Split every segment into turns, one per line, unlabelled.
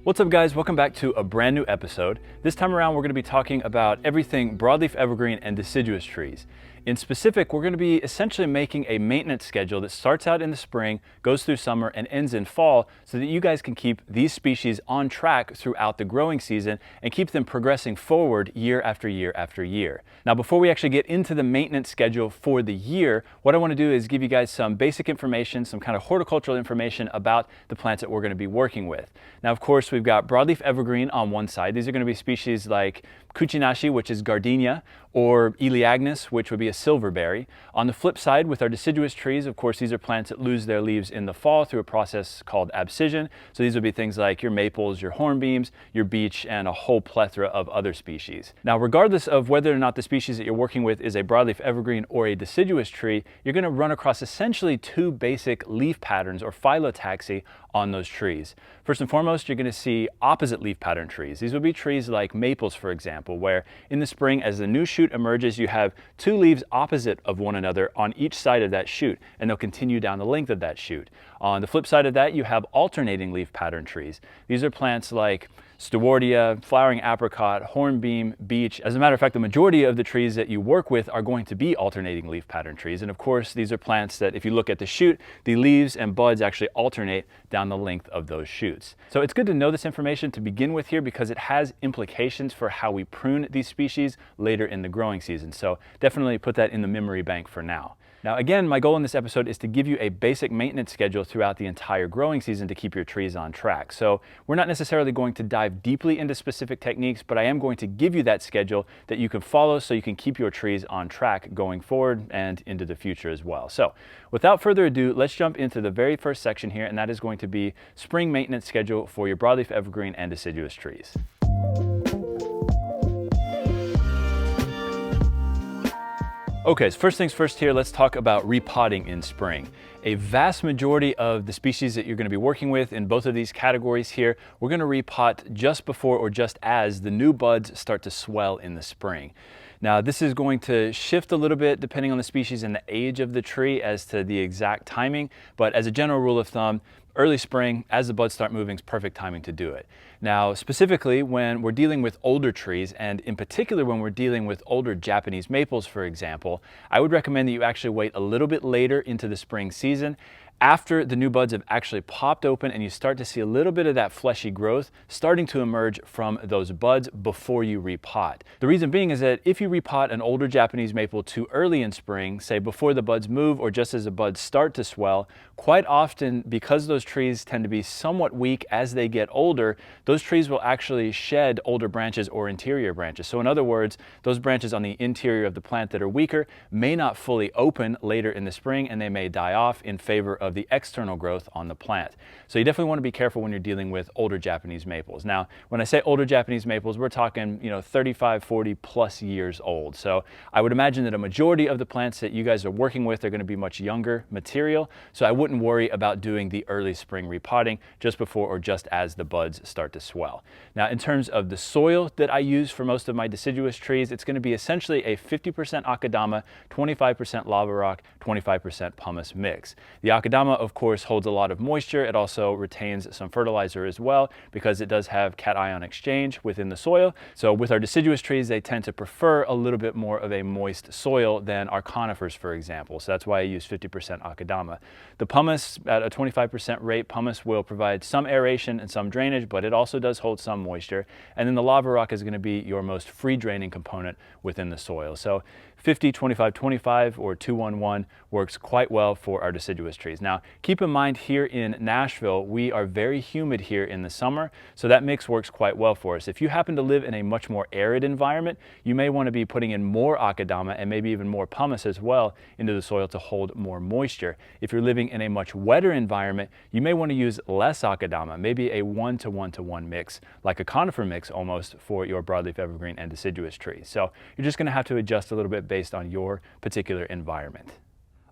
What's up guys, welcome back to a brand new episode. This time around we're going to be talking about everything broadleaf evergreen and deciduous trees. In specific, we're going to be essentially making a maintenance schedule that starts out in the spring, goes through summer, and ends in fall so that you guys can keep these species on track throughout the growing season and keep them progressing forward year after year after year. Now before we actually get into the maintenance schedule for the year, what I want to do is give you guys some basic information, some kind of horticultural information about the plants that we're going to be working with. Now of course we've got broadleaf evergreen on one side. These are going to be species like Kuchinashi, which is gardenia, or Elaeagnus, which would be a silverberry. On the flip side, with our deciduous trees, of course, these are plants that lose their leaves in the fall through a process called abscission. So these would be things like your maples, your hornbeams, your beech, and a whole plethora of other species. Now, regardless of whether or not the species that you're working with is a broadleaf evergreen or a deciduous tree, you're going to run across essentially two basic leaf patterns or phyllotaxy on those trees. First and foremost, you're going to see opposite leaf pattern trees. These would be trees like maples, for example, where in the spring, as the new shoot emerges, you have two leaves opposite of one another on each side of that shoot, and they'll continue down the length of that shoot. On the flip side of that, you have alternating leaf pattern trees. These are plants like Stewardia, flowering apricot, hornbeam, beech. As a matter of fact, the majority of the trees that you work with are going to be alternating leaf pattern trees. And of course, these are plants that if you look at the shoot, the leaves and buds actually alternate down the length of those shoots. So it's good to know this information to begin with here because it has implications for how we prune these species later in the growing season. So definitely put that in the memory bank for now. Now again, my goal in this episode is to give you a basic maintenance schedule throughout the entire growing season to keep your trees on track. So we're not necessarily going to dive deeply into specific techniques, but I am going to give you that schedule that you can follow so you can keep your trees on track going forward and into the future as well. So without further ado, let's jump into the very first section here, and that is going to be spring maintenance schedule for your broadleaf evergreen and deciduous trees. Okay, so first things first here, let's talk about repotting in spring. A vast majority of the species that you're going to be working with in both of these categories here, we're going to repot just before or just as the new buds start to swell in the spring. Now this is going to shift a little bit depending on the species and the age of the tree as to the exact timing, but as a general rule of thumb, early spring, as the buds start moving, is perfect timing to do it. Now, specifically when we're dealing with older trees, and in particular when we're dealing with older Japanese maples, for example, I would recommend that you actually wait a little bit later into the spring season after the new buds have actually popped open and you start to see a little bit of that fleshy growth starting to emerge from those buds before you repot. The reason being is that if you repot an older Japanese maple too early in spring, say before the buds move or just as the buds start to swell, quite often because those trees tend to be somewhat weak as they get older, those trees will actually shed older branches or interior branches. So in other words, those branches on the interior of the plant that are weaker may not fully open later in the spring and they may die off in favor of the external growth on the plant. So you definitely want to be careful when you're dealing with older Japanese maples. Now, when I say older Japanese maples, we're talking, 35, 40 plus years old. So I would imagine that a majority of the plants that you guys are working with are going to be much younger material. So I wouldn't worry about doing the early spring repotting just before or just as the buds start to swell. Now, in terms of the soil that I use for most of my deciduous trees, it's going to be essentially a 50% akadama, 25% lava rock, 25% pumice mix. The akadama, of course, holds a lot of moisture. It also retains some fertilizer as well because it does have cation exchange within the soil. So with our deciduous trees, they tend to prefer a little bit more of a moist soil than our conifers, for example. So that's why I use 50% akadama. The pumice, at a 25% rate, pumice will provide some aeration and some drainage, but it also does hold some moisture. And then the lava rock is going to be your most free draining component within the soil. So 50, 25, 25 or 2-1-1 works quite well for our deciduous trees. Now, keep in mind here in Nashville, we are very humid here in the summer, so that mix works quite well for us. If you happen to live in a much more arid environment, you may want to be putting in more akadama and maybe even more pumice as well into the soil to hold more moisture. If you're living in a much wetter environment, you may want to use less akadama, maybe a 1-to-1-to-1 mix, like a conifer mix almost for your broadleaf evergreen and deciduous trees. So you're just going to have to adjust a little bit based on your particular environment.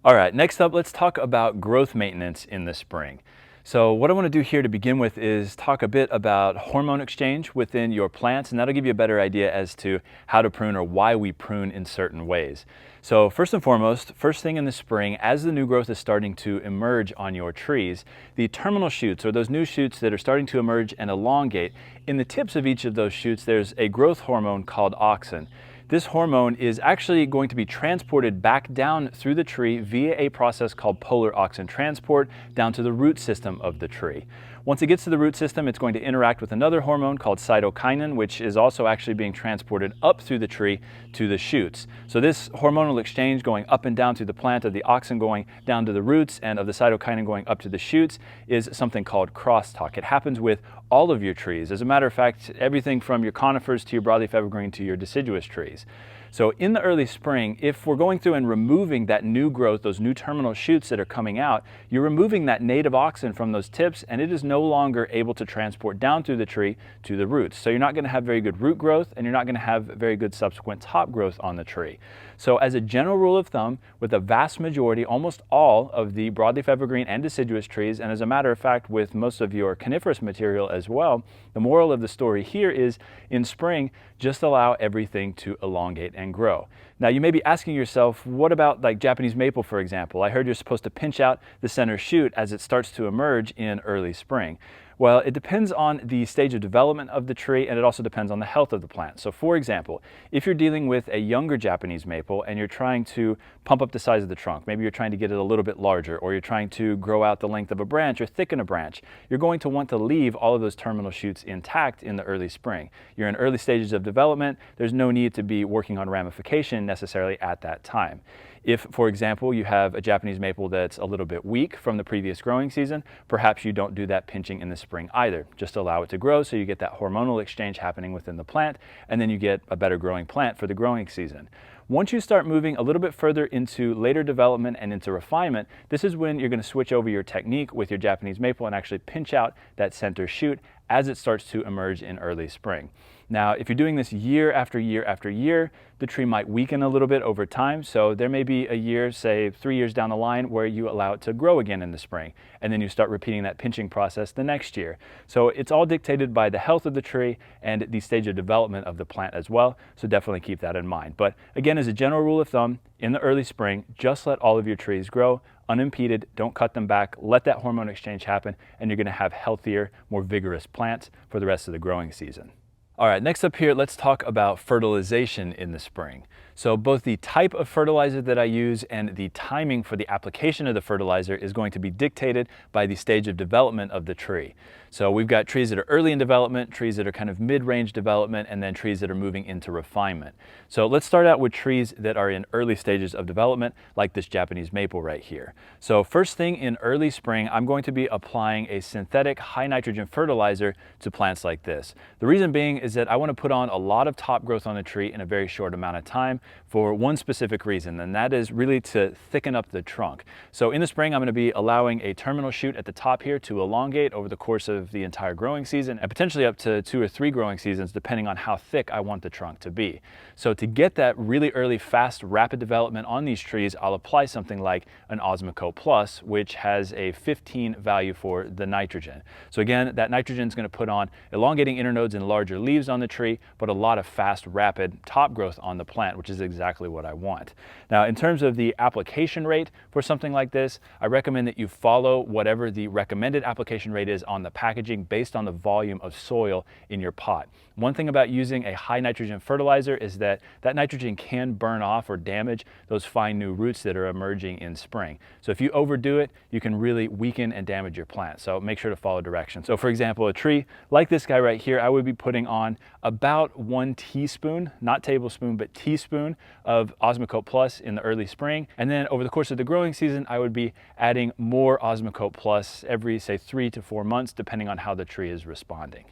All right, next up, let's talk about growth maintenance in the spring. So what I want to do here to begin with is talk a bit about hormone exchange within your plants, and that'll give you a better idea as to how to prune or why we prune in certain ways. So first and foremost, first thing in the spring, as the new growth is starting to emerge on your trees, the terminal shoots, or those new shoots that are starting to emerge and elongate, in the tips of each of those shoots there's a growth hormone called auxin. This hormone is actually going to be transported back down through the tree via a process called polar auxin transport down to the root system of the tree. Once it gets to the root system, it's going to interact with another hormone called cytokinin, which is also actually being transported up through the tree to the shoots. So this hormonal exchange going up and down through the plant, of the auxin going down to the roots and of the cytokinin going up to the shoots, is something called crosstalk. It happens with all of your trees. As a matter of fact, everything from your conifers to your broadleaf evergreen to your deciduous trees. So in the early spring, if we're going through and removing that new growth, those new terminal shoots that are coming out, you're removing that native auxin from those tips, and it is no longer able to transport down through the tree to the roots. So you're not going to have very good root growth, and you're not going to have very good subsequent top growth on the tree. So as a general rule of thumb, with the vast majority, almost all of the broadleaf evergreen and deciduous trees, and as a matter of fact with most of your coniferous material as well, the moral of the story here is in spring, just allow everything to elongate and grow. Now you may be asking yourself, what about like Japanese maple, for example? I heard you're supposed to pinch out the center shoot as it starts to emerge in early spring. Well, it depends on the stage of development of the tree, and it also depends on the health of the plant. So for example, if you're dealing with a younger Japanese maple and you're trying to pump up the size of the trunk, maybe you're trying to get it a little bit larger, or you're trying to grow out the length of a branch or thicken a branch, you're going to want to leave all of those terminal shoots intact in the early spring. You're in early stages of development, there's no need to be working on ramification necessarily at that time. If, for example, you have a Japanese maple that's a little bit weak from the previous growing season, perhaps you don't do that pinching in the spring either. Just allow it to grow so you get that hormonal exchange happening within the plant, and then you get a better growing plant for the growing season. Once you start moving a little bit further into later development and into refinement, this is when you're going to switch over your technique with your Japanese maple and actually pinch out that center shoot as it starts to emerge in early spring. Now, if you're doing this year after year after year, the tree might weaken a little bit over time. So there may be a year, say 3 years down the line, where you allow it to grow again in the spring, and then you start repeating that pinching process the next year. So it's all dictated by the health of the tree and the stage of development of the plant as well. So definitely keep that in mind. But again, as a general rule of thumb, in the early spring, just let all of your trees grow unimpeded, don't cut them back, let that hormone exchange happen, and you're going to have healthier, more vigorous plants for the rest of the growing season. All right, next up here, let's talk about fertilization in the spring. So both the type of fertilizer that I use and the timing for the application of the fertilizer is going to be dictated by the stage of development of the tree. So we've got trees that are early in development, trees that are kind of mid-range development, and then trees that are moving into refinement. So let's start out with trees that are in early stages of development, like this Japanese maple right here. So first thing in early spring, I'm going to be applying a synthetic high nitrogen fertilizer to plants like this. The reason being is that I want to put on a lot of top growth on the tree in a very short amount of time for one specific reason, and that is really to thicken up the trunk. So in the spring, I'm going to be allowing a terminal shoot at the top here to elongate over the course of the entire growing season, and potentially up to 2 or 3 growing seasons, depending on how thick I want the trunk to be. So to get that really early, fast, rapid development on these trees, I'll apply something like an Osmocote Plus, which has a 15 value for the nitrogen. So again, that nitrogen is going to put on elongating internodes and larger leaves on the tree, but a lot of fast, rapid top growth on the plant, which is exactly what I want. Now, in terms of the application rate for something like this, I recommend that you follow whatever the recommended application rate is on the packaging based on the volume of soil in your pot. One thing about using a high nitrogen fertilizer is that nitrogen can burn off or damage those fine new roots that are emerging in spring. So if you overdo it, you can really weaken and damage your plant. So make sure to follow directions. So for example, a tree like this guy right here, I would be putting on about 1 teaspoon, not tablespoon, but teaspoon of Osmocote Plus in the early spring. And then over the course of the growing season, I would be adding more Osmocote Plus every, say, 3 to 4 months, depending on how the tree is responding.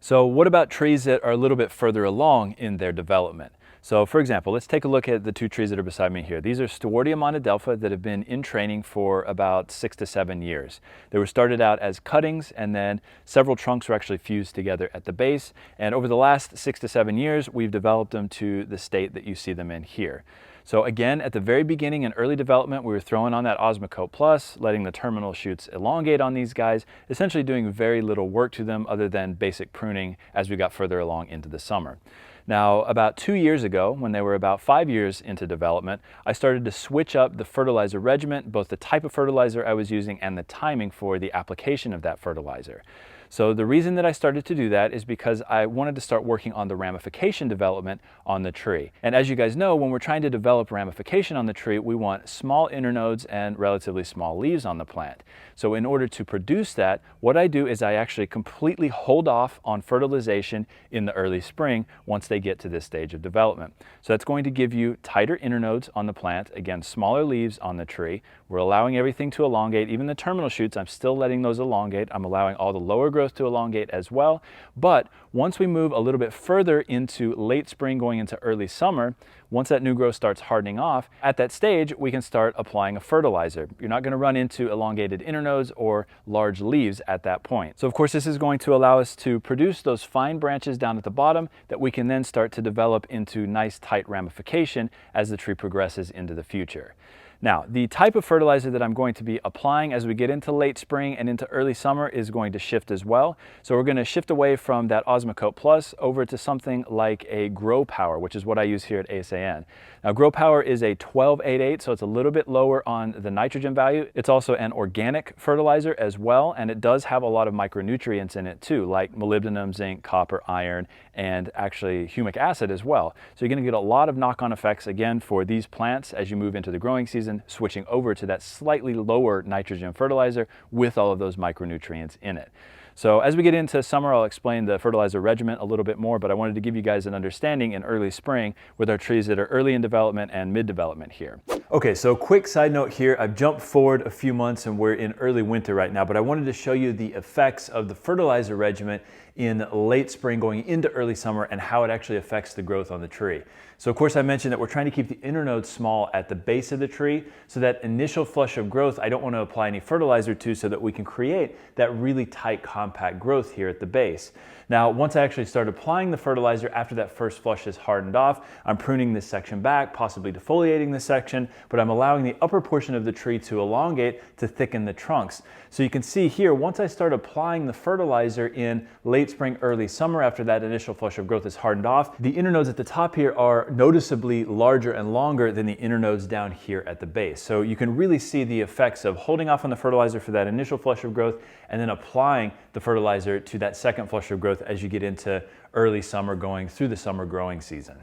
So what about trees that are a little bit further along in their development? So for example, let's take a look at the 2 trees that are beside me here. These are Stewartia monadelpha that have been in training for about 6 to 7 years. They were started out as cuttings, and then several trunks were actually fused together at the base. And over the last 6 to 7 years, we've developed them to the state that you see them in here. So again, at the very beginning in early development, we were throwing on that Osmocote Plus, letting the terminal shoots elongate on these guys, essentially doing very little work to them other than basic pruning as we got further along into the summer. Now, about 2 years ago, when they were about 5 years into development, I started to switch up the fertilizer regimen, both the type of fertilizer I was using and the timing for the application of that fertilizer. So the reason that I started to do that is because I wanted to start working on the ramification development on the tree. And as you guys know, when we're trying to develop ramification on the tree, we want small internodes and relatively small leaves on the plant. So in order to produce that, what I do is I actually completely hold off on fertilization in the early spring once they get to this stage of development. So that's going to give you tighter internodes on the plant, again, smaller leaves on the tree. We're allowing everything to elongate, even the terminal shoots, I'm still letting those elongate. I'm allowing all the lower growth to elongate as well. But once we move a little bit further into late spring going into early summer, once that new growth starts hardening off, at that stage we can start applying a fertilizer. You're not going to run into elongated internodes or large leaves at that point. So of course this is going to allow us to produce those fine branches down at the bottom that we can then start to develop into nice tight ramification as the tree progresses into the future. Now, the type of fertilizer that I'm going to be applying as we get into late spring and into early summer is going to shift as well. So we're going to shift away from that Osmocote Plus over to something like a Grow Power, which is what I use here at ASAN. Now, Grow Power is a 12-8-8, so it's a little bit lower on the nitrogen value. It's also an organic fertilizer as well, and it does have a lot of micronutrients in it too, like molybdenum, zinc, copper, iron, and actually humic acid as well. So you're going to get a lot of knock-on effects again for these plants as you move into the growing season, switching over to that slightly lower nitrogen fertilizer with all of those micronutrients in it. So as we get into summer, I'll explain the fertilizer regimen a little bit more, but I wanted to give you guys an understanding in early spring with our trees that are early in development and mid-development here. Okay, so quick side note here, I've jumped forward a few months and we're in early winter right now, but I wanted to show you the effects of the fertilizer regimen in late spring going into early summer and how it actually affects the growth on the tree. So of course I mentioned that we're trying to keep the internodes small at the base of the tree, so that initial flush of growth I don't want to apply any fertilizer to, so that we can create that really tight compact growth here at the base. Now once I actually start applying the fertilizer after that first flush is hardened off, I'm pruning this section back, possibly defoliating this section, but I'm allowing the upper portion of the tree to elongate to thicken the trunks. So you can see here, once I start applying the fertilizer in late spring, early summer, after that initial flush of growth is hardened off, the internodes at the top here are noticeably larger and longer than the internodes down here at the base. So you can really see the effects of holding off on the fertilizer for that initial flush of growth and then applying the fertilizer to that second flush of growth as you get into early summer going through the summer growing season.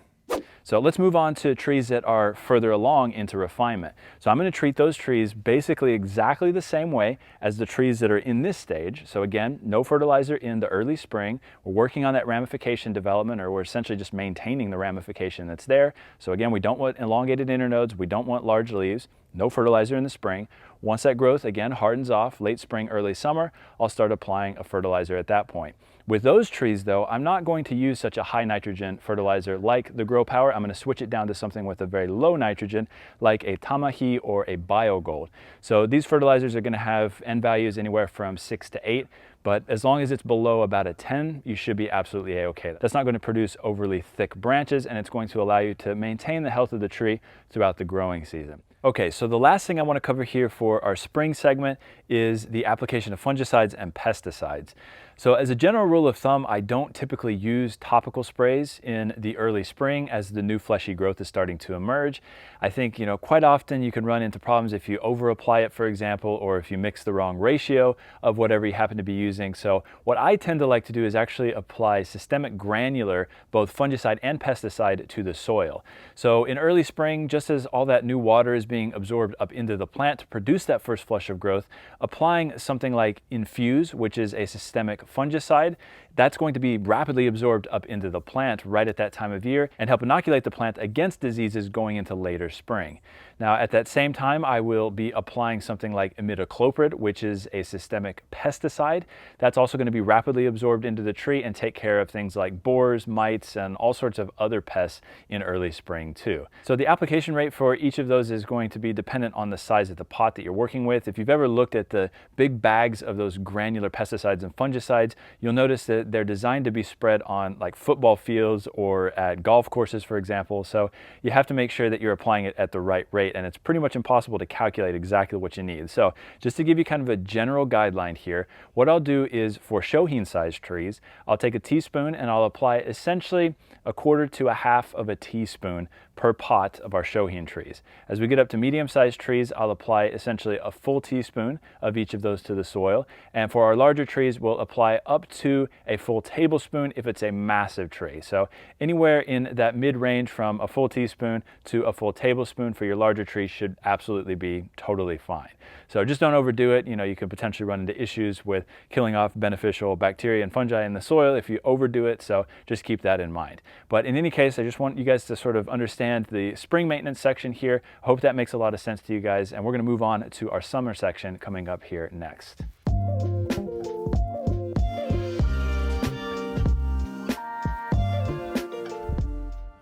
So let's move on to trees that are further along into refinement. So I'm going to treat those trees basically exactly the same way as the trees that are in this stage. So again, no fertilizer in the early spring. We're working on that ramification development, or we're essentially just maintaining the ramification that's there. So again, we don't want elongated internodes, we don't want large leaves, no fertilizer in the spring. Once that growth again hardens off, late spring, early summer, I'll start applying a fertilizer at that point. With those trees though, I'm not going to use such a high nitrogen fertilizer like the Grow Power. I'm going to switch it down to something with a very low nitrogen like a Tamahi or a BioGold. So these fertilizers are going to have N values anywhere from 6 to 8. But as long as it's below about a 10, you should be absolutely a-okay. That's not going to produce overly thick branches, and it's going to allow you to maintain the health of the tree throughout the growing season. Okay, so the last thing I want to cover here for our spring segment is the application of fungicides and pesticides. So as a general rule of thumb, I don't typically use topical sprays in the early spring as the new fleshy growth is starting to emerge. I think, quite often you can run into problems if you over apply it, for example, or if you mix the wrong ratio of whatever you happen to be using. So what I tend to like to do is actually apply systemic granular, both fungicide and pesticide, to the soil. So in early spring, just as all that new water is being absorbed up into the plant to produce that first flush of growth, applying something like Infuse, which is a systemic fungicide, that's going to be rapidly absorbed up into the plant right at that time of year and help inoculate the plant against diseases going into later spring. Now at that same time, I will be applying something like imidacloprid, which is a systemic pesticide. That's also going to be rapidly absorbed into the tree and take care of things like borers, mites, and all sorts of other pests in early spring too. So the application rate for each of those is going to be dependent on the size of the pot that you're working with. If you've ever looked at the big bags of those granular pesticides and fungicides, you'll notice that that they're designed to be spread on like football fields or at golf courses, for example. So you have to make sure that you're applying it at the right rate, and it's pretty much impossible to calculate exactly what you need. So just to give you kind of a general guideline here, what I'll do is for shohin sized trees, I'll take a teaspoon and I'll apply essentially 1/4 to 1/2 of a teaspoon per pot of our shohin trees. As we get up to medium-sized trees, I'll apply essentially a full teaspoon of each of those to the soil. And for our larger trees, we'll apply up to a full tablespoon if it's a massive tree. So anywhere in that mid-range from a full teaspoon to a full tablespoon for your larger trees should absolutely be totally fine. So just don't overdo it. You know, you could potentially run into issues with killing off beneficial bacteria and fungi in the soil if you overdo it. So just keep that in mind. But in any case, I just want you guys to sort of understand the spring maintenance section here. I hope that makes a lot of sense to you guys. And we're going to move on to our summer section coming up here next.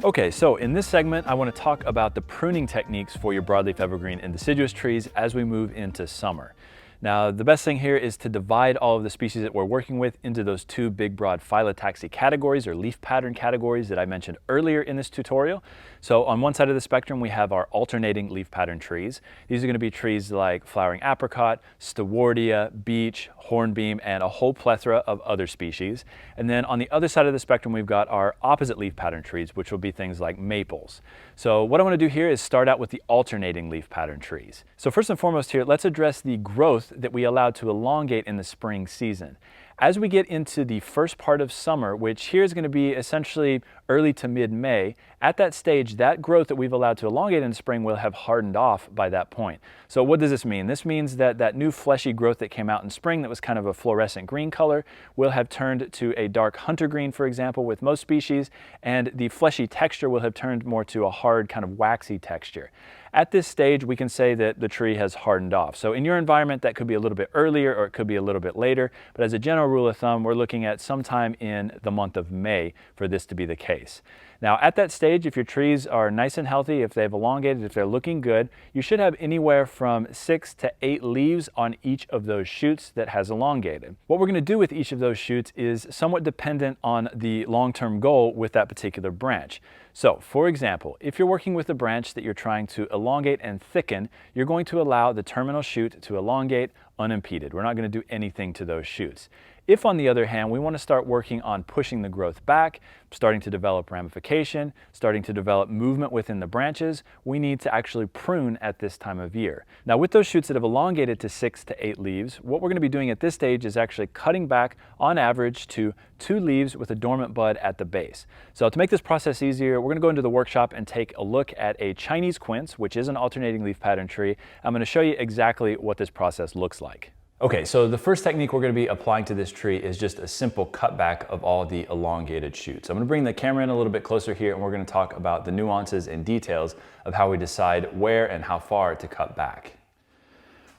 Okay, so in this segment, I want to talk about the pruning techniques for your broadleaf evergreen and deciduous trees as we move into summer. Now, the best thing here is to divide all of the species that we're working with into those two big broad phyllotaxy categories or leaf pattern categories that I mentioned earlier in this tutorial. So on one side of the spectrum, we have our alternating leaf pattern trees. These are going to be trees like flowering apricot, stewardia, beech, hornbeam, and a whole plethora of other species. And then on the other side of the spectrum, we've got our opposite leaf pattern trees, which will be things like maples. So what I want to do here is start out with the alternating leaf pattern trees. So first and foremost here, let's address the growth that we allowed to elongate in the spring season. As we get into the first part of summer, which here is going to be essentially early to mid-May, at that stage, that growth that we've allowed to elongate in spring will have hardened off by that point. So what does this mean? This means that that new fleshy growth that came out in spring that was kind of a fluorescent green color will have turned to a dark hunter green, for example, with most species, and the fleshy texture will have turned more to a hard kind of waxy texture. At this stage, we can say that the tree has hardened off. So in your environment, that could be a little bit earlier or it could be a little bit later, but as a general rule of thumb, we're looking at sometime in the month of May for this to be the case. Now, at that stage, if your trees are nice and healthy, if they've elongated, if they're looking good, you should have anywhere from 6 to 8 leaves on each of those shoots that has elongated. What we're going to do with each of those shoots is somewhat dependent on the long-term goal with that particular branch. So, for example, if you're working with a branch that you're trying to elongate and thicken, you're going to allow the terminal shoot to elongate unimpeded. We're not going to do anything to those shoots. If, on the other hand, we want to start working on pushing the growth back, starting to develop ramification, starting to develop movement within the branches, we need to actually prune at this time of year. Now, with those shoots that have elongated to 6 to 8 leaves, what we're going to be doing at this stage is actually cutting back on average to 2 leaves with a dormant bud at the base. So to make this process easier, we're going to go into the workshop and take a look at a Chinese quince, which is an alternating leaf pattern tree. I'm going to show you exactly what this process looks like. Okay, so the first technique we're going to be applying to this tree is just a simple cutback of all the elongated shoots. I'm going to bring the camera in a little bit closer here and we're going to talk about the nuances and details of how we decide where and how far to cut back.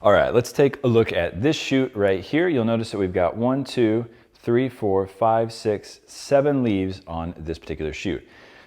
All right, let's take a look at this shoot right here. You'll notice that we've got 1, 2, 3, 4, 5, 6, 7 leaves on this particular shoot.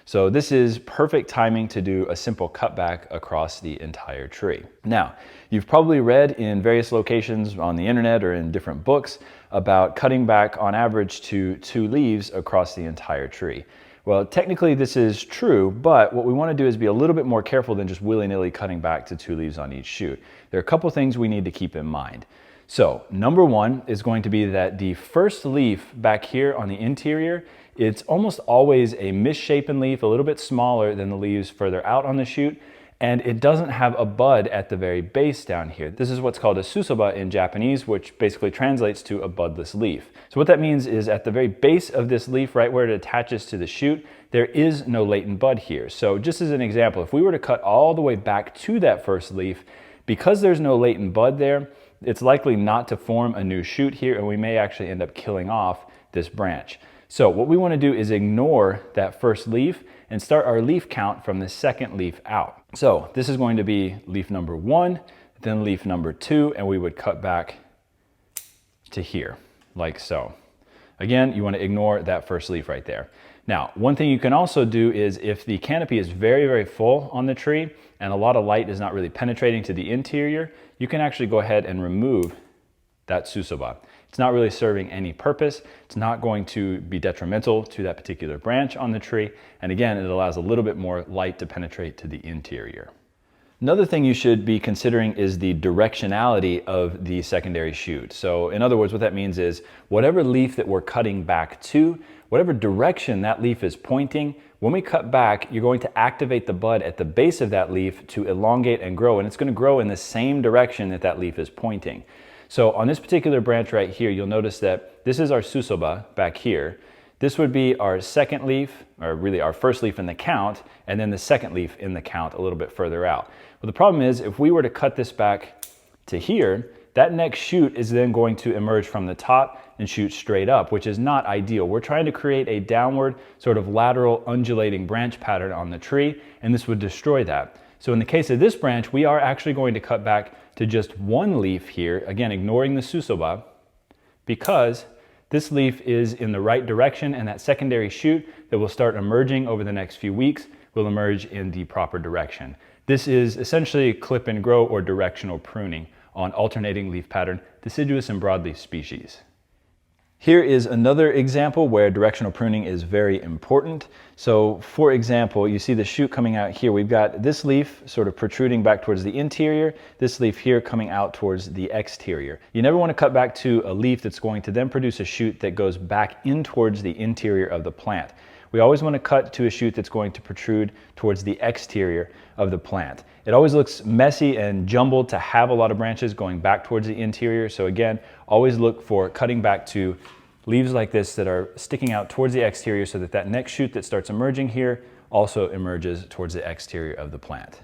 So this is perfect timing to do a simple cutback across the entire tree. Now, you've probably read in various locations on the internet or in different books about cutting back on average to 2 leaves across the entire tree. Well, technically this is true, but what we want to do is be a little bit more careful than just willy-nilly cutting back to 2 leaves on each shoot. There are a couple things we need to keep in mind. So, number one is going to be that the first leaf back here on the interior, it's almost always a misshapen leaf, a little bit smaller than the leaves further out on the shoot, and it doesn't have a bud at the very base down here. This is what's called a susoba in Japanese, which basically translates to a budless leaf. So what that means is at the very base of this leaf, right where it attaches to the shoot, there is no latent bud here. So just as an example, if we were to cut all the way back to that first leaf, because there's no latent bud there, it's likely not to form a new shoot here, and we may actually end up killing off this branch. So what we want to do is ignore that first leaf and start our leaf count from the second leaf out. So this is going to be leaf number 1, then leaf number 2, and we would cut back to here, like so. Again, you want to ignore that first leaf right there. Now, one thing you can also do is if the canopy is very, very full on the tree and a lot of light is not really penetrating to the interior, you can actually go ahead and remove that susoba. it's not really serving any purpose. It's not going to be detrimental to that particular branch on the tree. And again, it allows a little bit more light to penetrate to the interior. Another thing you should be considering is the directionality of the secondary shoot. So in other words, what that means is whatever leaf that we're cutting back to, whatever direction that leaf is pointing, when we cut back, you're going to activate the bud at the base of that leaf to elongate and grow, and it's going to grow in the same direction that that leaf is pointing. So on this particular branch right here, you'll notice that this is our susoba back here. This would be our second leaf, or really our first leaf in the count, and then the second leaf in the count a little bit further out. Well, the problem is if we were to cut this back to here, that next shoot is then going to emerge from the top and shoot straight up, which is not ideal. We're trying to create a downward sort of lateral undulating branch pattern on the tree, and this would destroy that. So in the case of this branch, we are actually going to cut back to just one leaf here, again, ignoring the susoba, because this leaf is in the right direction, and that secondary shoot that will start emerging over the next few weeks will emerge in the proper direction. This is essentially clip and grow or directional pruning on alternating leaf pattern, deciduous and broadleaf species. Here is another example where directional pruning is very important. So for example, you see the shoot coming out here. We've got this leaf sort of protruding back towards the interior, this leaf here coming out towards the exterior. You never want to cut back to a leaf that's going to then produce a shoot that goes back in towards the interior of the plant. We always want to cut to a shoot that's going to protrude towards the exterior of the plant. It always looks messy and jumbled to have a lot of branches going back towards the interior. So again, always look for cutting back to leaves like this that are sticking out towards the exterior so that that next shoot that starts emerging here also emerges towards the exterior of the plant.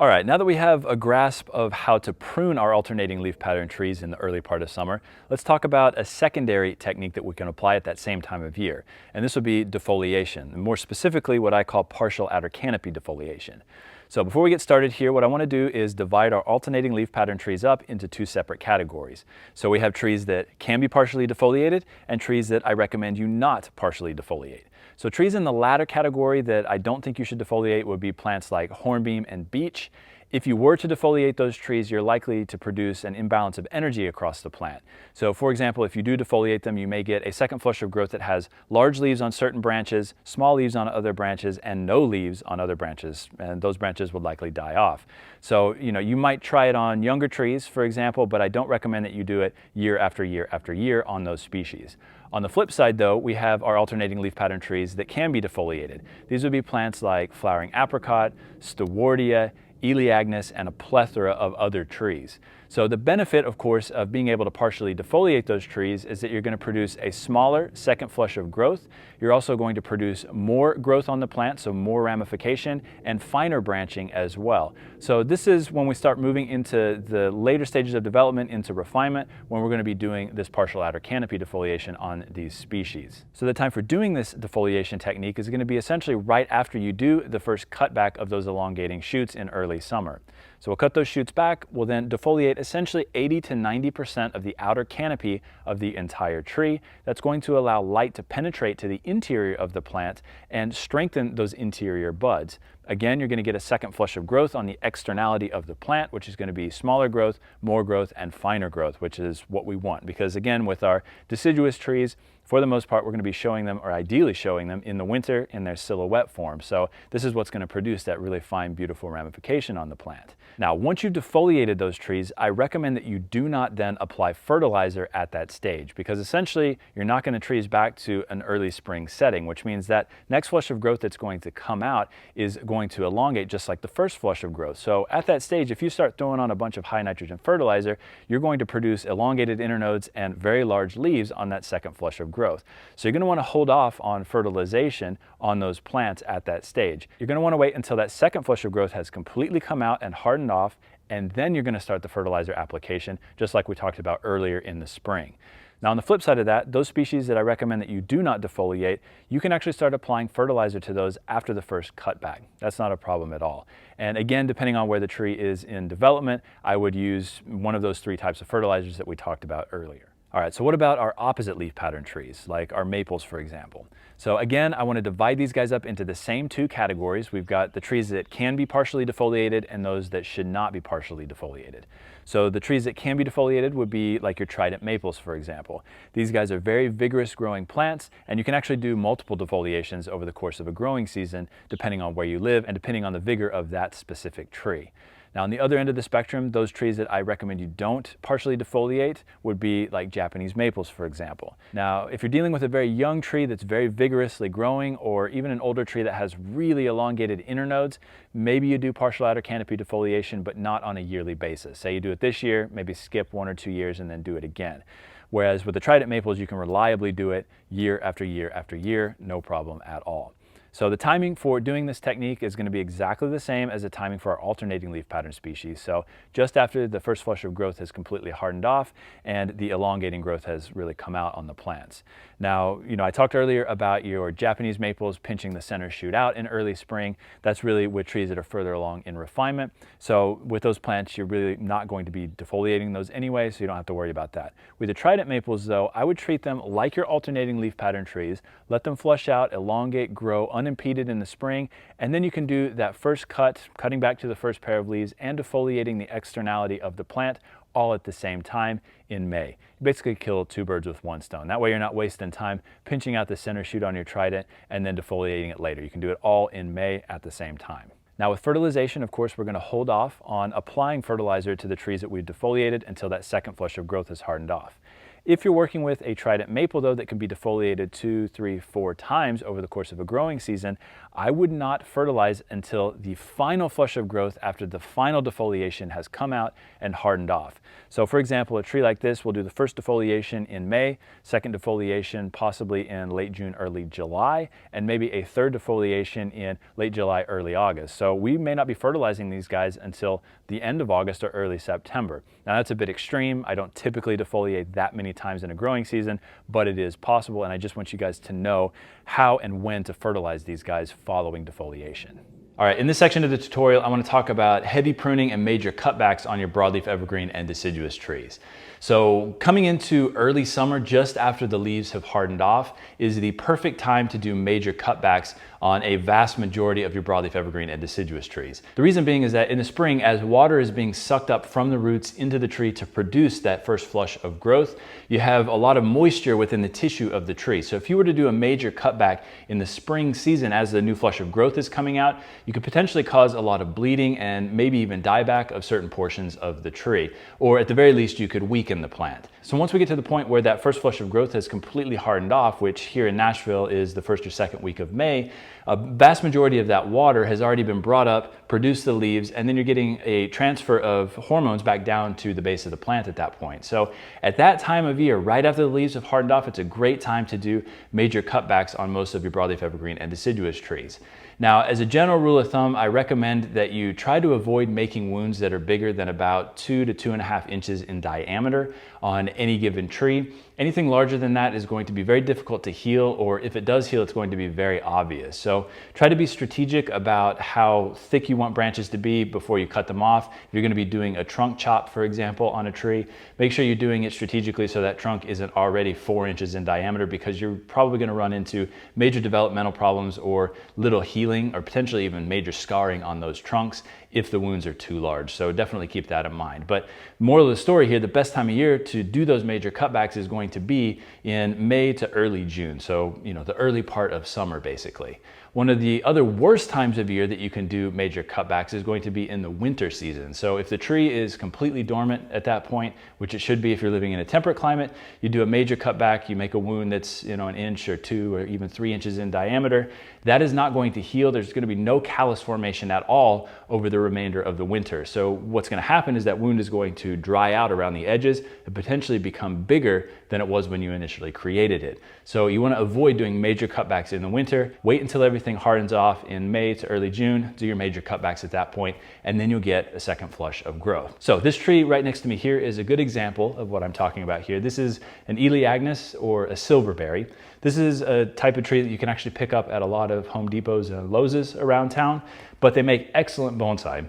All right, now that we have a grasp of how to prune our alternating leaf pattern trees in the early part of summer, let's talk about a secondary technique that we can apply at that same time of year. And this would be defoliation, and more specifically what I call partial outer canopy defoliation. So before we get started here, what I want to do is divide our alternating leaf pattern trees up into two separate categories. So we have trees that can be partially defoliated and trees that I recommend you not partially defoliate. So trees in the latter category that I don't think you should defoliate would be plants like hornbeam and beech. If you were to defoliate those trees, you're likely to produce an imbalance of energy across the plant. So for example, if you do defoliate them, you may get a second flush of growth that has large leaves on certain branches, small leaves on other branches, and no leaves on other branches, and those branches would likely die off. So, you might try it on younger trees, for example, but I don't recommend that you do it year after year after year on those species. On the flip side though, we have our alternating leaf pattern trees that can be defoliated. These would be plants like flowering apricot, stewardia, Elaeagnus, and a plethora of other trees. So the benefit, of course, of being able to partially defoliate those trees is that you're going to produce a smaller second flush of growth. You're also going to produce more growth on the plant, so more ramification and finer branching as well. So this is when we start moving into the later stages of development, into refinement, when we're going to be doing this partial outer canopy defoliation on these species. So the time for doing this defoliation technique is going to be essentially right after you do the first cutback of those elongating shoots in early summer. So we'll cut those shoots back, we'll then defoliate essentially 80 to 90% of the outer canopy of the entire tree. That's going to allow light to penetrate to the interior of the plant and strengthen those interior buds. Again, you're going to get a second flush of growth on the externality of the plant, which is going to be smaller growth, more growth, and finer growth, which is what we want. Because again, with our deciduous trees, for the most part, we're going to be showing them, or ideally showing them, in the winter in their silhouette form. So this is what's going to produce that really fine, beautiful ramification on the plant. Now, once you've defoliated those trees, I recommend that you do not then apply fertilizer at that stage, because essentially you're not going to trees back to an early spring setting, which means that next flush of growth that's going to come out is going to elongate just like the first flush of growth. So at that stage, if you start throwing on a bunch of high nitrogen fertilizer, you're going to produce elongated internodes and very large leaves on that second flush of growth. So you're going to want to hold off on fertilization on those plants at that stage. You're going to want to wait until that second flush of growth has completely come out and hardened off, and then you're going to start the fertilizer application, just like we talked about earlier in the spring. Now on the flip side of that, those species that I recommend that you do not defoliate, you can actually start applying fertilizer to those after the first cutback. That's not a problem at all. And again, depending on where the tree is in development, I would use one of those three types of fertilizers that we talked about earlier. All right, so what about our opposite leaf pattern trees, like our maples, for example? So again, I want to divide these guys up into the same two categories. We've got the trees that can be partially defoliated and those that should not be partially defoliated. So the trees that can be defoliated would be like your trident maples, for example. These guys are very vigorous growing plants, and you can actually do multiple defoliations over the course of a growing season, depending on where you live and depending on the vigor of that specific tree. Now, on the other end of the spectrum, those trees that I recommend you don't partially defoliate would be like Japanese maples, for example. Now, if you're dealing with a very young tree that's very vigorously growing, or even an older tree that has really elongated internodes, maybe you do partial outer canopy defoliation, but not on a yearly basis. Say you do it this year, maybe skip 1 or 2 years and then do it again. Whereas with the trident maples, you can reliably do it year after year after year, no problem at all. So the timing for doing this technique is going to be exactly the same as the timing for our alternating leaf pattern species. So just after the first flush of growth has completely hardened off and the elongating growth has really come out on the plants. Now, I talked earlier about your Japanese maples pinching the center shoot out in early spring. That's really with trees that are further along in refinement. So with those plants, you're really not going to be defoliating those anyway, so you don't have to worry about that. With the trident maples though, I would treat them like your alternating leaf pattern trees. Let them flush out, elongate, grow unimpeded in the spring, and then you can do that first cutting back to the first pair of leaves and defoliating the externality of the plant all at the same time in May. You basically kill 2 birds with 1 stone. That way you're not wasting time pinching out the center shoot on your trident and then defoliating it later. You can do it all in May at the same time. Now with fertilization, of course, we're going to hold off on applying fertilizer to the trees that we've defoliated until that second flush of growth has hardened off. If you're working with a trident maple though that can be defoliated 2, 3, 4 times over the course of a growing season, I would not fertilize until the final flush of growth after the final defoliation has come out and hardened off. So for example, a tree like this will do the first defoliation in May, second defoliation possibly in late June, early July, and maybe a third defoliation in late July, early August. So we may not be fertilizing these guys until the end of August or early September. Now that's a bit extreme. I don't typically defoliate that many times in a growing season, but it is possible, and I just want you guys to know how and when to fertilize these guys following defoliation. All right, in this section of the tutorial, I want to talk about heavy pruning and major cutbacks on your broadleaf evergreen and deciduous trees. So coming into early summer, just after the leaves have hardened off, is the perfect time to do major cutbacks on a vast majority of your broadleaf evergreen and deciduous trees. The reason being is that in the spring, as water is being sucked up from the roots into the tree to produce that first flush of growth, you have a lot of moisture within the tissue of the tree. So if you were to do a major cutback in the spring season as the new flush of growth is coming out, you could potentially cause a lot of bleeding and maybe even dieback of certain portions of the tree, or at the very least you could weaken the plant. So once we get to the point where that first flush of growth has completely hardened off, which here in Nashville is the first or second week of May, a vast majority of that water has already been brought up, produced the leaves, and then you're getting a transfer of hormones back down to the base of the plant at that point. So at that time of year, right after the leaves have hardened off, it's a great time to do major cutbacks on most of your broadleaf evergreen and deciduous trees. Now, as a general rule of thumb, I recommend that you try to avoid making wounds that are bigger than about 2 to 2.5 inches in diameter on any given tree. Anything larger than that is going to be very difficult to heal, or if it does heal, it's going to be very obvious. So try to be strategic about how thick you want branches to be before you cut them off. If you're going to be doing a trunk chop, for example, on a tree, make sure you're doing it strategically so that trunk isn't already 4 inches in diameter, because you're probably going to run into major developmental problems or little healing or potentially even major scarring on those trunks if the wounds are too large. So definitely keep that in mind. But moral of the story here, the best time of year to do those major cutbacks is going to be in May to early June. So, the early part of summer, basically. One of the other worst times of year that you can do major cutbacks is going to be in the winter season. So if the tree is completely dormant at that point, which it should be if you're living in a temperate climate, you do a major cutback, you make a wound that's an inch or 2 or even 3 inches in diameter. That is not going to heal. There's going to be no callus formation at all over the remainder of the winter. So what's going to happen is that wound is going to dry out around the edges and potentially become bigger than it was when you initially created it. So you want to avoid doing major cutbacks in the winter. Wait until everything hardens off in May to early June, do your major cutbacks at that point, and then you'll get a second flush of growth. So this tree right next to me here is a good example of what I'm talking about here. This is an Eleagnus, or a silverberry. This is a type of tree that you can actually pick up at a lot of Home Depots and Lowe's around town, but they make excellent bonsai.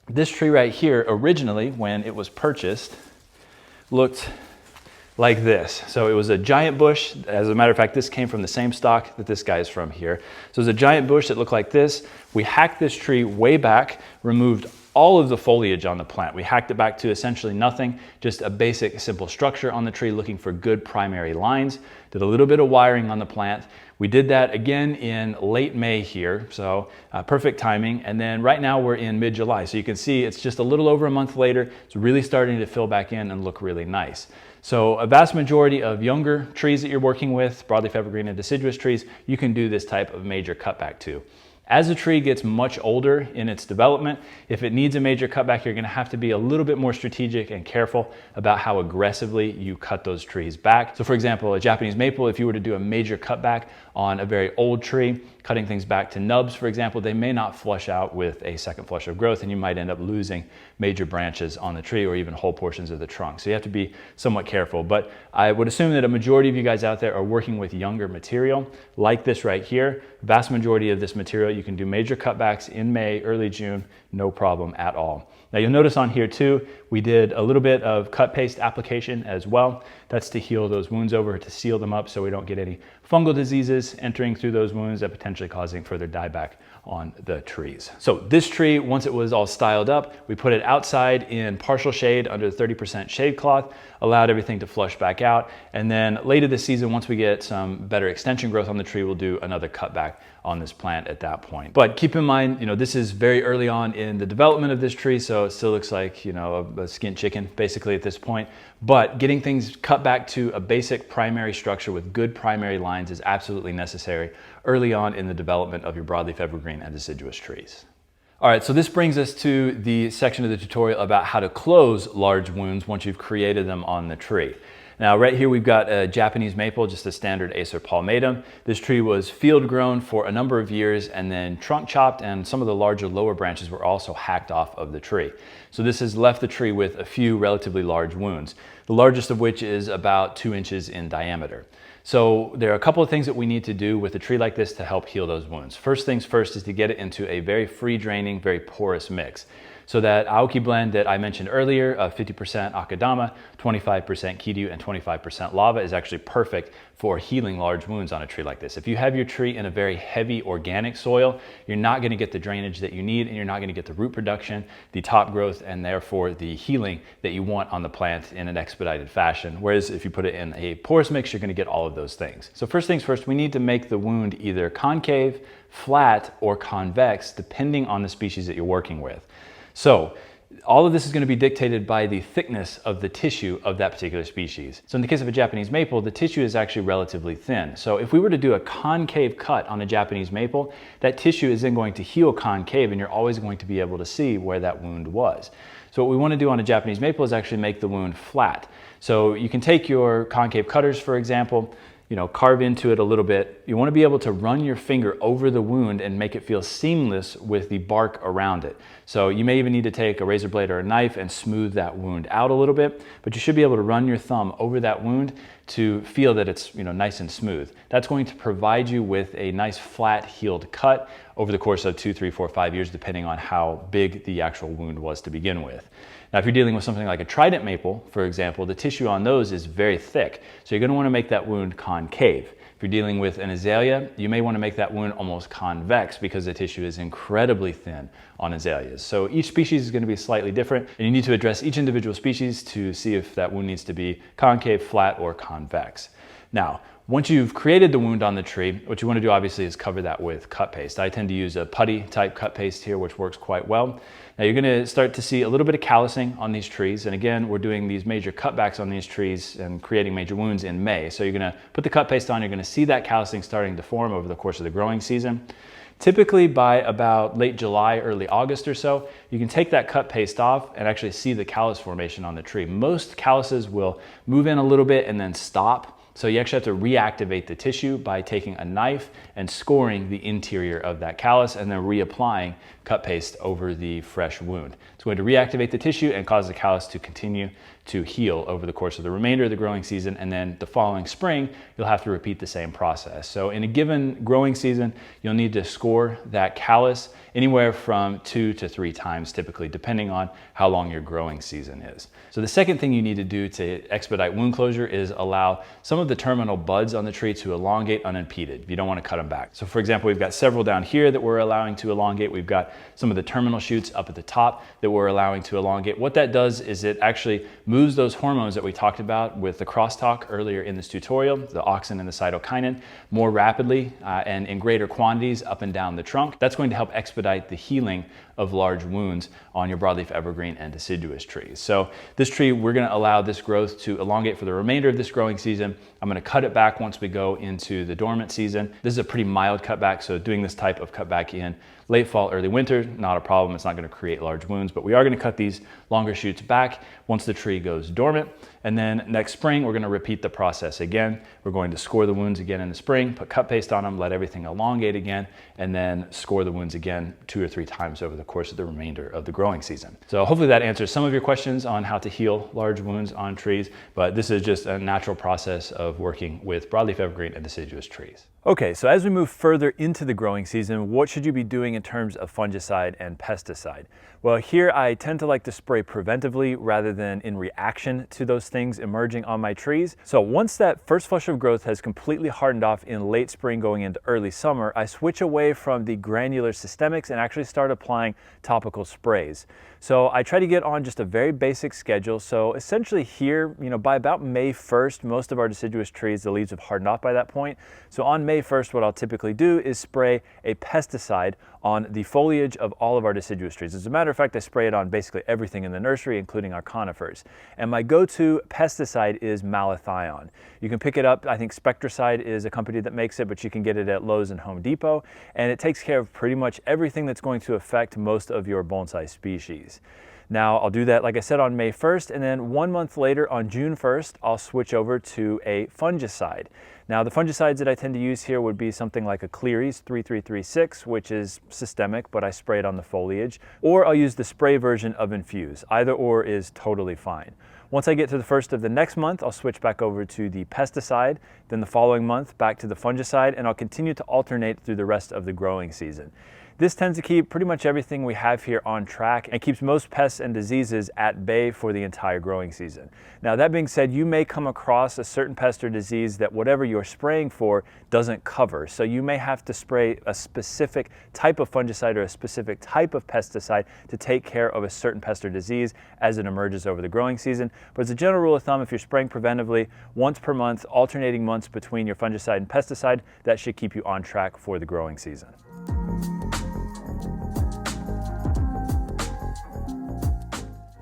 This tree right here, originally when it was purchased, looked like this. So it was a giant bush. As a matter of fact, this came from the same stock that this guy is from here. So it was a giant bush that looked like this. We hacked this tree way back, removed all of the foliage on the plant. We hacked it back to essentially nothing, just a basic simple structure on the tree, looking for good primary lines. Did a little bit of wiring on the plant. We did that again in late May here, so perfect timing. And then right now we're in mid-July. So you can see it's just a little over a month later. It's really starting to fill back in and look really nice. So a vast majority of younger trees that you're working with, broadleaf evergreen and deciduous trees, you can do this type of major cutback to. As a tree gets much older in its development, if it needs a major cutback, you're going to have to be a little bit more strategic and careful about how aggressively you cut those trees back. So for example, a Japanese maple, if you were to do a major cutback on a very old tree, cutting things back to nubs, for example, they may not flush out with a second flush of growth, and you might end up losing major branches on the tree or even whole portions of the trunk. So you have to be somewhat careful. But I would assume that a majority of you guys out there are working with younger material like this right here. Vast majority of this material, you can do major cutbacks in May, early June, no problem at all. Now you'll notice on here too, we did a little bit of cut paste application as well. That's to heal those wounds over, to seal them up so we don't get any fungal diseases entering through those wounds and potentially causing further dieback on the trees. So this tree, once it was all styled up, we put it outside in partial shade under the 30% shade cloth, allowed everything to flush back out. And then later this season, once we get some better extension growth on the tree, we'll do another cutback on this plant at that point. But keep in mind, this is very early on in the development of this tree, so it still looks like, a skint chicken basically at this point. But getting things cut back to a basic primary structure with good primary lines is absolutely necessary early on in the development of your broadleaf evergreen and deciduous trees. All right, so this brings us to the section of the tutorial about how to close large wounds once you've created them on the tree. Now right here we've got a Japanese maple, just a standard Acer palmatum. This tree was field grown for a number of years and then trunk chopped, and some of the larger lower branches were also hacked off of the tree. So this has left the tree with a few relatively large wounds, the largest of which is about 2 inches in diameter. So there are a couple of things that we need to do with a tree like this to help heal those wounds. First things first is to get it into a very free draining, very porous mix. So that Aoki blend that I mentioned earlier of 50% Akadama, 25% Kiryu, and 25% lava is actually perfect for healing large wounds on a tree like this. If you have your tree in a very heavy organic soil, you're not going to get the drainage that you need, and you're not going to get the root production, the top growth, and therefore the healing that you want on the plant in an expedited fashion. Whereas if you put it in a porous mix, you're going to get all of those things. So first things first, we need to make the wound either concave, flat, or convex, depending on the species that you're working with. So all of this is going to be dictated by the thickness of the tissue of that particular species. So in the case of a Japanese maple, the tissue is actually relatively thin. So if we were to do a concave cut on a Japanese maple, that tissue is then going to heal concave, and you're always going to be able to see where that wound was. So what we want to do on a Japanese maple is actually make the wound flat. So you can take your concave cutters, for example, carve into it a little bit. You want to be able to run your finger over the wound and make it feel seamless with the bark around it. So you may even need to take a razor blade or a knife and smooth that wound out a little bit, but you should be able to run your thumb over that wound to feel that it's nice and smooth. That's going to provide you with a nice flat healed cut over the course of 2, 3, 4, 5 years, depending on how big the actual wound was to begin with. Now, if you're dealing with something like a trident maple, for example, the tissue on those is very thick. So you're going to want to make that wound concave. If you're dealing with an azalea, you may want to make that wound almost convex because the tissue is incredibly thin on azaleas. So each species is going to be slightly different, and you need to address each individual species to see if that wound needs to be concave, flat, or convex. Now, once you've created the wound on the tree, what you want to do obviously is cover that with cut paste. I tend to use a putty type cut paste here, which works quite well. Now you're going to start to see a little bit of callousing on these trees. And again, we're doing these major cutbacks on these trees and creating major wounds in May. So you're going to put the cut paste on, you're going to see that callousing starting to form over the course of the growing season. Typically by about late July, early August or so, you can take that cut paste off and actually see the callus formation on the tree. Most calluses will move in a little bit and then stop. So you actually have to reactivate the tissue by taking a knife and scoring the interior of that callus and then reapplying cut paste over the fresh wound. It's going to reactivate the tissue and cause the callus to continue to heal over the course of the remainder of the growing season, and then the following spring, you'll have to repeat the same process. So in a given growing season, you'll need to score that callus anywhere from 2 to 3 times typically, depending on how long your growing season is. So the second thing you need to do to expedite wound closure is allow some of the terminal buds on the tree to elongate unimpeded. You don't want to cut them back. So for example, we've got several down here that we're allowing to elongate. We've got some of the terminal shoots up at the top that we're allowing to elongate. What that does is it actually moves those hormones that we talked about with the crosstalk earlier in this tutorial, the auxin and the cytokinin, more rapidly and in greater quantities up and down the trunk. That's going to help expedite the healing of large wounds on your broadleaf evergreen and deciduous trees. So this tree, we're going to allow this growth to elongate for the remainder of this growing season. I'm going to cut it back once we go into the dormant season. This is a pretty mild cutback, so doing this type of cutback in late fall, early winter, not a problem. It's not going to create large wounds, but we are going to cut these longer shoots back once the tree goes dormant. And then next spring, we're going to repeat the process again. We're going to score the wounds again in the spring, put cut paste on them, let everything elongate again, and then score the wounds again 2 or 3 times over the course of the remainder of the growing season. So hopefully that answers some of your questions on how to heal large wounds on trees, but this is just a natural process of working with broadleaf evergreen and deciduous trees. Okay, so as we move further into the growing season, what should you be doing in terms of fungicide and pesticide? Well, here I tend to like to spray preventively rather than in reaction to those things emerging on my trees. So once that first flush of growth has completely hardened off in late spring going into early summer, I switch away from the granular systemics and actually start applying topical sprays. So I try to get on just a very basic schedule. So essentially here, by about May 1st, most of our deciduous trees, the leaves have hardened off by that point. So on May 1st, what I'll typically do is spray a pesticide on the foliage of all of our deciduous trees. As a matter of fact, I spray it on basically everything in the nursery, including our conifers. And my go-to pesticide is malathion. You can pick it up. I think Spectracide is a company that makes it, but you can get it at Lowe's and Home Depot. And it takes care of pretty much everything that's going to affect most of your bonsai species. Now, I'll do that, like I said, on May 1st, and then 1 month later, on June 1st, I'll switch over to a fungicide. Now, the fungicides that I tend to use here would be something like a Cleary's 3336, which is systemic, but I spray it on the foliage, or I'll use the spray version of Infuse. Either or is totally fine. Once I get to the first of the next month, I'll switch back over to the pesticide, then the following month back to the fungicide, and I'll continue to alternate through the rest of the growing season. This tends to keep pretty much everything we have here on track and keeps most pests and diseases at bay for the entire growing season. Now, that being said, you may come across a certain pest or disease that whatever you're spraying for doesn't cover. So you may have to spray a specific type of fungicide or a specific type of pesticide to take care of a certain pest or disease as it emerges over the growing season. But as a general rule of thumb, if you're spraying preventively once per month, alternating months between your fungicide and pesticide, that should keep you on track for the growing season.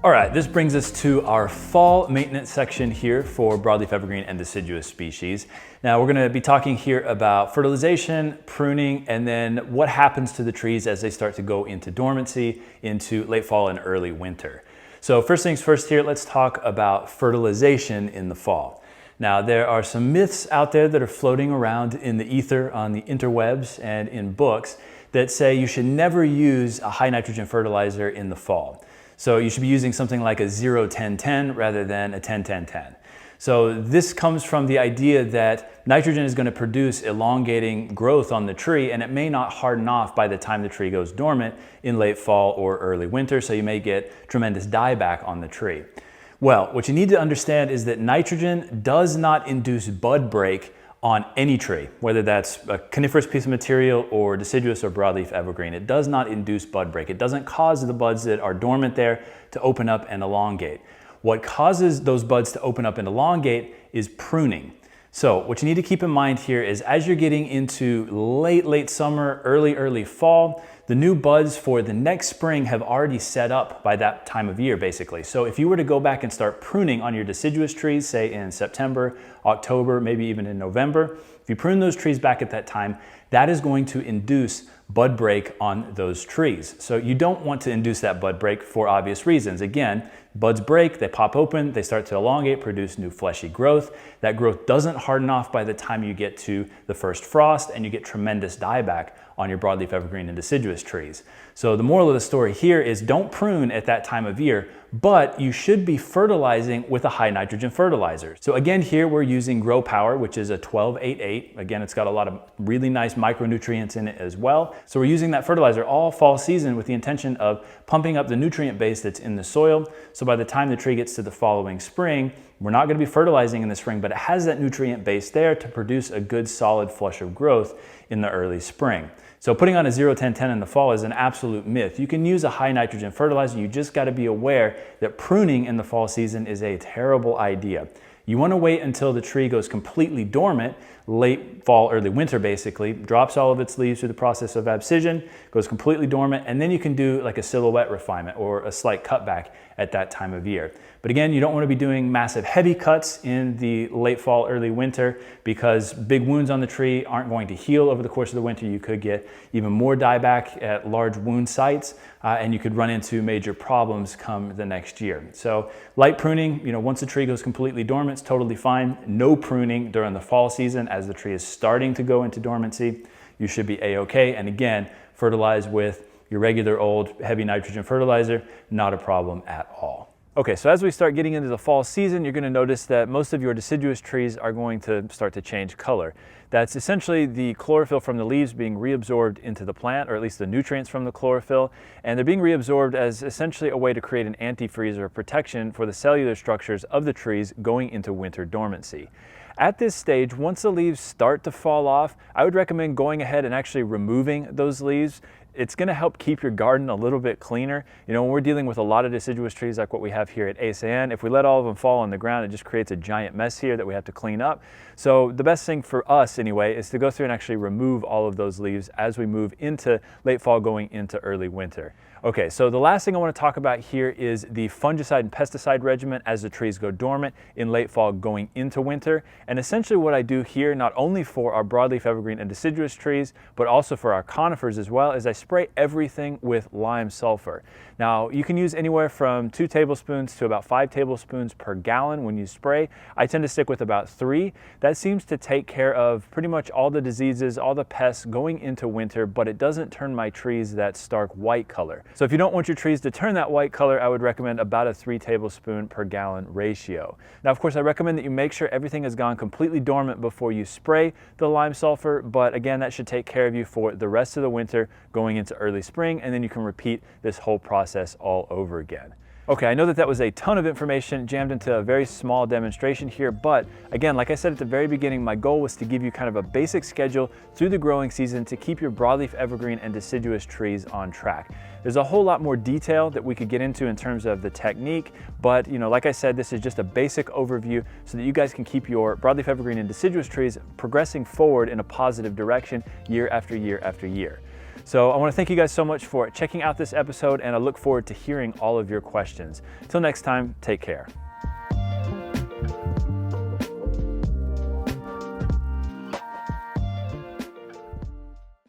All right, this brings us to our fall maintenance section here for broadleaf evergreen and deciduous species. Now, we're going to be talking here about fertilization, pruning, and then what happens to the trees as they start to go into dormancy, into late fall and early winter. So first things first here, let's talk about fertilization in the fall. Now, there are some myths out there that are floating around in the ether, on the interwebs, and in books that say you should never use a high nitrogen fertilizer in the fall. So you should be using something like a 0-10-10 rather than a 10-10-10. So this comes from the idea that nitrogen is going to produce elongating growth on the tree, and it may not harden off by the time the tree goes dormant in late fall or early winter, so you may get tremendous dieback on the tree. Well, what you need to understand is that nitrogen does not induce bud break on any tree, whether that's a coniferous piece of material or deciduous or broadleaf evergreen. It does not induce bud break. It doesn't cause the buds that are dormant there to open up and elongate. What causes those buds to open up and elongate is pruning. So what you need to keep in mind here is as you're getting into late summer, early fall, the new buds for the next spring have already set up by that time of year, basically. So if you were to go back and start pruning on your deciduous trees, say in September, October, maybe even in November, if you prune those trees back at that time, that is going to induce bud break on those trees. So you don't want to induce that bud break for obvious reasons. Again, buds break, they pop open, they start to elongate, produce new fleshy growth. That growth doesn't harden off by the time you get to the first frost, and you get tremendous dieback on your broadleaf evergreen and deciduous trees. So the moral of the story here is don't prune at that time of year, but you should be fertilizing with a high nitrogen fertilizer. So again, here we're using Grow Power, which is a 12-8-8. Again, it's got a lot of really nice micronutrients in it as well. So we're using that fertilizer all fall season with the intention of pumping up the nutrient base that's in the soil. So by the time the tree gets to the following spring, we're not going to be fertilizing in the spring, but it has that nutrient base there to produce a good solid flush of growth in the early spring. So putting on a 0-10-10 in the fall is an absolute myth. You can use a high nitrogen fertilizer. You just got to be aware that pruning in the fall season is a terrible idea. You want to wait until the tree goes completely dormant, late fall, early winter basically, drops all of its leaves through the process of abscission, goes completely dormant, and then you can do like a silhouette refinement or a slight cutback at that time of year. But again, you don't want to be doing massive heavy cuts in the late fall, early winter, because big wounds on the tree aren't going to heal over the course of the winter. You could get even more dieback at large wound sites, and you could run into major problems come the next year. So light pruning, once the tree goes completely dormant, it's totally fine. No pruning during the fall season as the tree is starting to go into dormancy. You should be A-okay. And again, fertilize with your regular old heavy nitrogen fertilizer, not a problem at all. Okay, so as we start getting into the fall season, you're going to notice that most of your deciduous trees are going to start to change color. That's essentially the chlorophyll from the leaves being reabsorbed into the plant, or at least the nutrients from the chlorophyll, and they're being reabsorbed as essentially a way to create an antifreeze or protection for the cellular structures of the trees going into winter dormancy. At this stage, once the leaves start to fall off, I would recommend going ahead and actually removing those leaves. It's going to help keep your garden a little bit cleaner. When we're dealing with a lot of deciduous trees like what we have here at ASAN, if we let all of them fall on the ground, it just creates a giant mess here that we have to clean up. So the best thing for us anyway is to go through and actually remove all of those leaves as we move into late fall going into early winter. Okay, so the last thing I want to talk about here is the fungicide and pesticide regimen as the trees go dormant in late fall going into winter. And essentially what I do here, not only for our broadleaf evergreen and deciduous trees, but also for our conifers as well, is I spray everything with lime sulfur. Now, you can use anywhere from 2 tablespoons to about 5 tablespoons per gallon when you spray. I tend to stick with about 3. That seems to take care of pretty much all the diseases, all the pests going into winter, but it doesn't turn my trees that stark white color. So if you don't want your trees to turn that white color, I would recommend about a 3 tablespoon per gallon ratio. Now, of course, I recommend that you make sure everything has gone completely dormant before you spray the lime sulfur, but again, that should take care of you for the rest of the winter going into early spring, and then you can repeat this whole process all over again. Okay, I know that was a ton of information jammed into a very small demonstration here, but again, like I said at the very beginning, my goal was to give you kind of a basic schedule through the growing season to keep your broadleaf evergreen and deciduous trees on track. There's a whole lot more detail that we could get into in terms of the technique, but like I said, this is just a basic overview so that you guys can keep your broadleaf evergreen and deciduous trees progressing forward in a positive direction year after year after year. So I want to thank you guys so much for checking out this episode, and I look forward to hearing all of your questions. Until next time, take care.